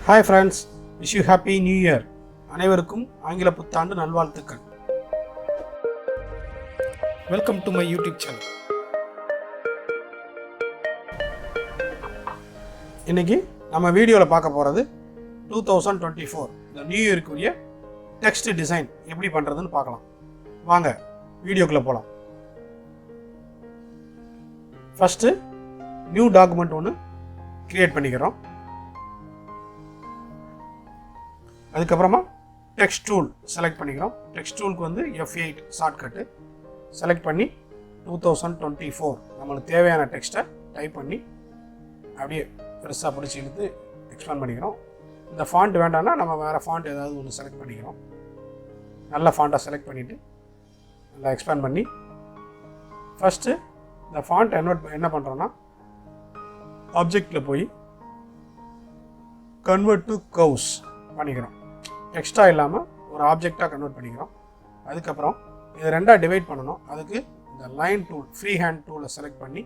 Hi friends, wish you happy new year. அனைவருக்கும் ஆங்கில புத்தாண்டு நல்வாழ்த்துக்கள். Welcome to my YouTube channel. இன்னைக்கு நம்ம வீடியோவில் பார்க்க போகிறது 2024 இந்த நியூ இயருக்குரிய டெக்ஸ்ட் டிசைன் எப்படி பண்ணுறதுன்னு பார்க்கலாம். வாங்க வீடியோக்குள்ளே போகலாம். ஃபஸ்ட்டு நியூ டாக்குமெண்ட் ஒன்று க்ரியேட் பண்ணிக்கிறோம். அதுக்கப்புறமா டெக்ஸ்ட் டூல் செலக்ட் பண்ணிக்கிறோம். டெக்ஸ்ட் டூலுக்கு வந்து F8 ஷார்ட்கட்டு செலக்ட் பண்ணி 2024 நம்மளுக்கு தேவையான டெக்ஸ்ட்டை டைப் பண்ணி அப்படியே பெருசாக பிடிச்சி இழுத்து எக்ஸ்பேண்ட் பண்ணிக்கிறோம். இந்த ஃபாண்ட் வேண்டாம்னா நம்ம வேறு ஃபாண்ட் ஏதாவது ஒன்று செலக்ட் பண்ணிக்கிறோம். நல்ல ஃபாண்ட்டை செலக்ட் பண்ணிவிட்டு நல்லா எக்ஸ்பேண்ட் பண்ணி ஃபஸ்ட்டு இந்த ஃபாண்ட் என்ன பண்ணுறோன்னா ஆப்ஜெக்டில் போய் கன்வெர்ட் டு கர்வ்ஸ் பண்ணிக்கிறோம். டெக்ஸ்ட்டாக இல்லாமல் ஒரு ஆப்ஜெக்டாக கன்வெர்ட் பண்ணிக்கிறோம். அதுக்கப்புறம் இதை ரெண்டாக டிவைட் பண்ணணும். அதுக்கு இந்த லைன் டூல் ஃப்ரீஹேண்ட் டூலை செலக்ட் பண்ணி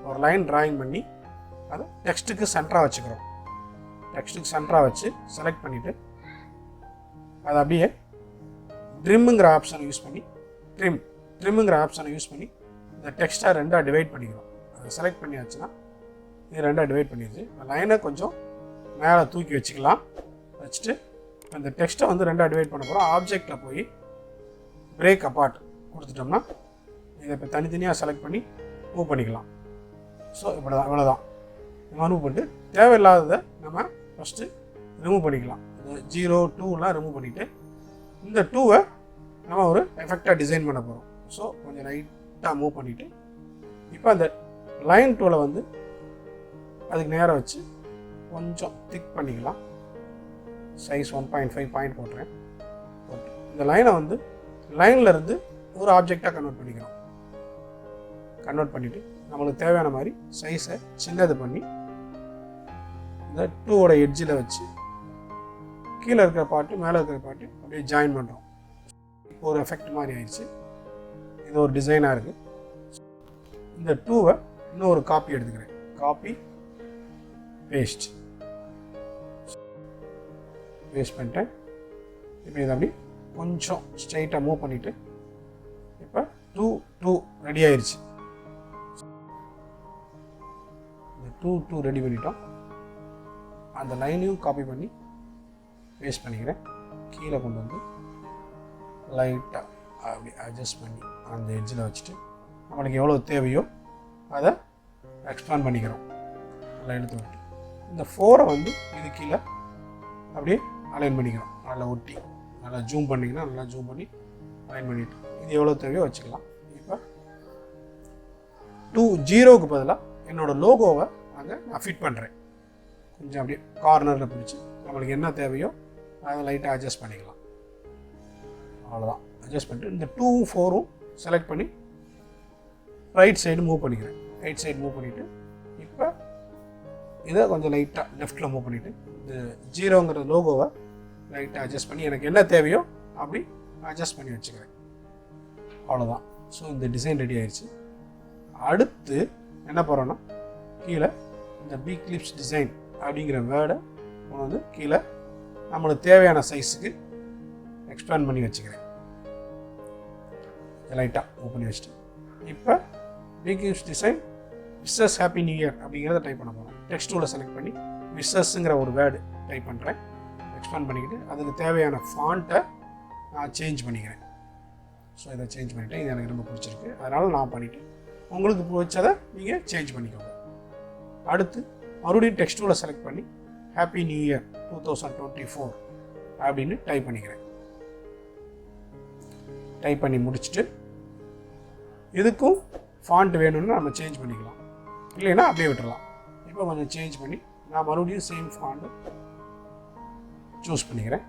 ஒரு லைன் ட்ராயிங் பண்ணி அதை டெக்ஸ்ட்டுக்கு சென்டராக வச்சுக்கிறோம். டெக்ஸ்ட்டுக்கு சென்டராக வச்சு செலக்ட் பண்ணிவிட்டு அதை அப்படியே ட்ரிம்முங்கிற ஆப்ஷனை யூஸ் பண்ணி ட்ரிம்முங்கிற ஆப்ஷனை யூஸ் பண்ணி இந்த டெக்ஸ்ட்டை ரெண்டாக டிவைட் பண்ணிக்கிறோம். அதை செலக்ட் பண்ணியாச்சுன்னா இது ரெண்டாக டிவைட் பண்ணிடுச்சு. லைனை கொஞ்சம் மேலே தூக்கி வச்சுக்கலாம். வச்சுட்டு இந்த டெக்ஸ்ட்டை வந்து ரெண்டாக டிவைட் பண்ண போகிறோம். ஆப்ஜெக்டில் போய் பிரேக் அப்பார்ட் கொடுத்துட்டோம்னா இதை இப்போ தனித்தனியாக செலக்ட் பண்ணி மூவ் பண்ணிக்கலாம். ஸோ இவ்வளோதான். இந்த மாதிரி மூவ் பண்ணிட்டு தேவையில்லாததை நம்ம ஃபஸ்ட்டு ரிமூவ் பண்ணிக்கலாம். 0, 2லாம் ரிமூவ் பண்ணிவிட்டு இந்த 2வை நம்ம ஒரு எஃபெக்டாக டிசைன் பண்ண போகிறோம். ஸோ கொஞ்சம் லைட்டாக மூவ் பண்ணிவிட்டு இப்போ அந்த லைன் டூலை வந்து அதுக்கு நேராக வச்சு கொஞ்சம் திக் பண்ணிக்கலாம். சைஸ் 1.5 பாயிண்ட் போட்டுறேன். ஓகே, இந்த லைனை வந்து லைனில் இருந்து ஒரு ஆப்ஜெக்டாக கன்வெர்ட் பண்ணிக்கிறோம். கன்வெர்ட் பண்ணிவிட்டு நம்மளுக்கு தேவையான மாதிரி சைஸை சின்னது பண்ணி இந்த 2வோட எட்ஜில் வச்சு கீழே இருக்கிற பாட்டு மேலே இருக்கிற பாட்டு அப்படியே ஜாயின் பண்ணுறோம். ஒரு எஃபெக்ட் மாதிரி ஆயிடுச்சு. இது ஒரு டிசைனாக இருக்குது. இந்த 2வை இன்னும் ஒரு காப்பி எடுத்துக்கிறேன். காப்பி பேஸ்ட் பண்ணிட்டேன். இப்போ இதை அப்படி கொஞ்சம் ஸ்ட்ரைட்டாக மூவ் பண்ணிவிட்டு இப்போ 2 ரெடி ஆயிடுச்சு. இந்த 2 ரெடி பண்ணிட்டோம். அந்த லைனையும் காப்பி பண்ணி பேஸ்ட் பண்ணிக்கிறேன். கீழே கொண்டு வந்து லைட்டாக அப்படி அட்ஜஸ்ட் பண்ணி அந்த எட்ஜில் வச்சுட்டு நம்மளுக்கு எவ்வளோ தேவையோ அதை எக்ஸ்பேண்ட் பண்ணிக்கிறோம். நல்லா எடுத்து விட்டு இந்த 4 வந்து இது கீழே அப்படியே அலைன் பண்ணிக்கிறோம். நல்லா ஒட்டி நல்லா ஜூம் பண்ணிங்கன்னா நல்லா ஜூம் பண்ணி அலைன் பண்ணிவிட்டு இது எவ்வளோ தேவையோ வச்சுக்கலாம். இப்போ 0க்கு பதிலாக என்னோடய லோகோவை அங்கே நான் ஃபிட் பண்ணுறேன். கொஞ்சம் அப்படியே கார்னரில் பிடிச்சி நம்மளுக்கு என்ன தேவையோ அதை லைட்டாக அட்ஜஸ்ட் பண்ணிக்கலாம். அவ்வளோதான். அட்ஜஸ்ட் பண்ணிட்டு இந்த 2, 4ம் செலக்ட் பண்ணி ரைட் சைடு மூவ் பண்ணிக்கிறேன். ரைட் சைடு மூவ் பண்ணிவிட்டு இப்போ இதை கொஞ்சம் லைட்டாக லெஃப்ட்டில் மூவ் பண்ணிவிட்டு இந்த 0ங்கிற லோகோவை லைட்டாக அட்ஜஸ்ட் பண்ணி எனக்கு என்ன தேவையோ அப்படி அட்ஜஸ்ட் பண்ணி வச்சுக்கிறேன். அவ்வளோதான். ஸோ இந்த டிசைன் ரெடி ஆயிடுச்சு. அடுத்து என்ன போகிறோன்னா கீழே இந்த BClips டிசைன் அப்படிங்கிற வேர்டை ஒன்று வந்து கீழே நம்மளுக்கு தேவையான சைஸுக்கு எக்ஸ்பேண்ட் பண்ணி வச்சுக்கிறேன். லைட்டாக மூவ் பண்ணி வச்சுட்டு இப்போ BClips design wishes happy new year அப்படிங்கிறத டைப் பண்ண போகிறோம். டெக்ஸ்ட் டூலை செலக்ட் பண்ணி விஷஸ்ங்கிற ஒரு வேர்டு டைப் பண்ணுறேன். எக்ஸ்பேண்ட் பண்ணிக்கிட்டு அதுக்கு தேவையான ஃபாண்ட்டை நான் சேஞ்ச் பண்ணிக்கிறேன். ஸோ இதை சேஞ்ச் பண்ணிவிட்டேன். இது எனக்கு ரொம்ப பிடிச்சிருக்கு, அதனால் நான் பண்ணிவிட்டு உங்களுக்கு பிடிச்சதை நீங்கள் சேஞ்ச் பண்ணிக்கோங்க. அடுத்து மறுபடியும் டெக்ஸ்ட் டூலை செலக்ட் பண்ணி ஹாப்பி நியூ இயர் 2024 அப்படின்னு டைப் பண்ணிக்கிறேன். டைப் பண்ணி முடிச்சுட்டு இதுக்கும் ஃபாண்ட் வேணும்னு நம்ம சேஞ்ச் பண்ணிக்கலாம், இல்லைன்னா அப்படியே விட்டுடலாம். இப்போ கொஞ்சம் சேஞ்ச் பண்ணி நான் மறுபடியும் சேம் ஃபாண்ட் சூஸ் பண்ணிக்கிறேன்.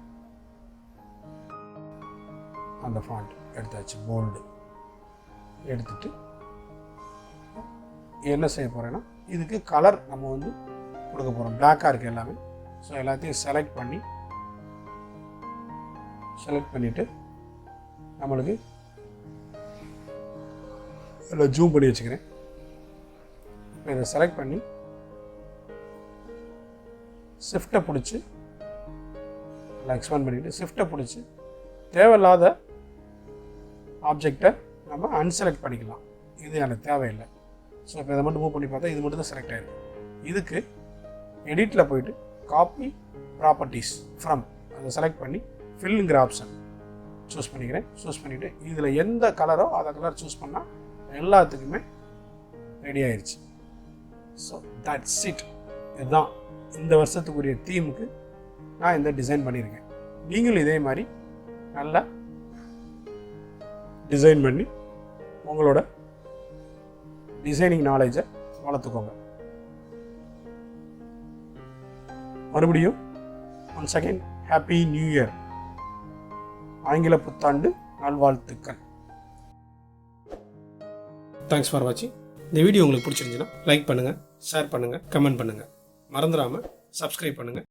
அந்த ஃபாண்ட் எடுத்தாச்சு, போல்டு எடுத்துட்டு என்ன செய்ய போகிறேன்னா இதுக்கு கலர் நம்ம வந்து கொடுக்க போகிறோம். பிளாக்காக இருக்குது எல்லாமே. ஸோ எல்லாத்தையும் செலக்ட் பண்ணிவிட்டு நம்மளுக்கு இதில் ஜூம் பண்ணி வச்சுக்கிறேன். இப்போ இதை செலக்ட் பண்ணி ஷிஃப்ட்டை பிடிச்சி இல்லை எக்ஸ்பேண்ட் பண்ணிவிட்டு ஷிஃப்ட்டை பிடிச்சி தேவையில்லாத ஆப்ஜெக்டை நம்ம அன்செலக்ட் பண்ணிக்கலாம். இது எனக்கு தேவையில்லை. ஸோ இப்போ இதை மட்டும் மூவ் பண்ணி பார்த்தா இது மட்டும் தான் செலக்ட் ஆகிருக்கு. இதுக்கு எடிட்டில் போயிட்டு காப்பி ப்ராப்பர்ட்டிஸ் ஃப்ரம் அதை செலக்ட் பண்ணி ஃபில்லுங்கிற ஆப்ஷன் சூஸ் பண்ணிக்கிறேன். சூஸ் பண்ணிவிட்டு இதில் எந்த கலரோ அதை கலர் சூஸ் பண்ணால் எல்லாத்துக்குமே ரெடி ஆயிடுச்சு. So that's it. இதுதான் இந்த வருஷத்துக்குரிய தீமுக்கு நான் இந்த டிசைன் பண்ணியிருக்கேன். நீங்களும் இதே மாதிரி நல்லா டிசைன் பண்ணி உங்களோட டிசைனிங் நாலேஜை வளர்த்துக்கோங்க. மறுபடியும் once again happy new year, ஆங்கில புத்தாண்டு நல்வாழ்த்துக்கள். தேங்க்ஸ் ஃபார் வாட்சிங். இந்த வீடியோ உங்களுக்கு பிடிச்சிருந்துச்சுன்னா லைக் பண்ணுங்கள், ஷேர் பண்ணுங்கள், கமெண்ட் பண்ணுங்கள். மறந்துடாமல் சப்ஸ்கிரைப் பண்ணுங்கள்.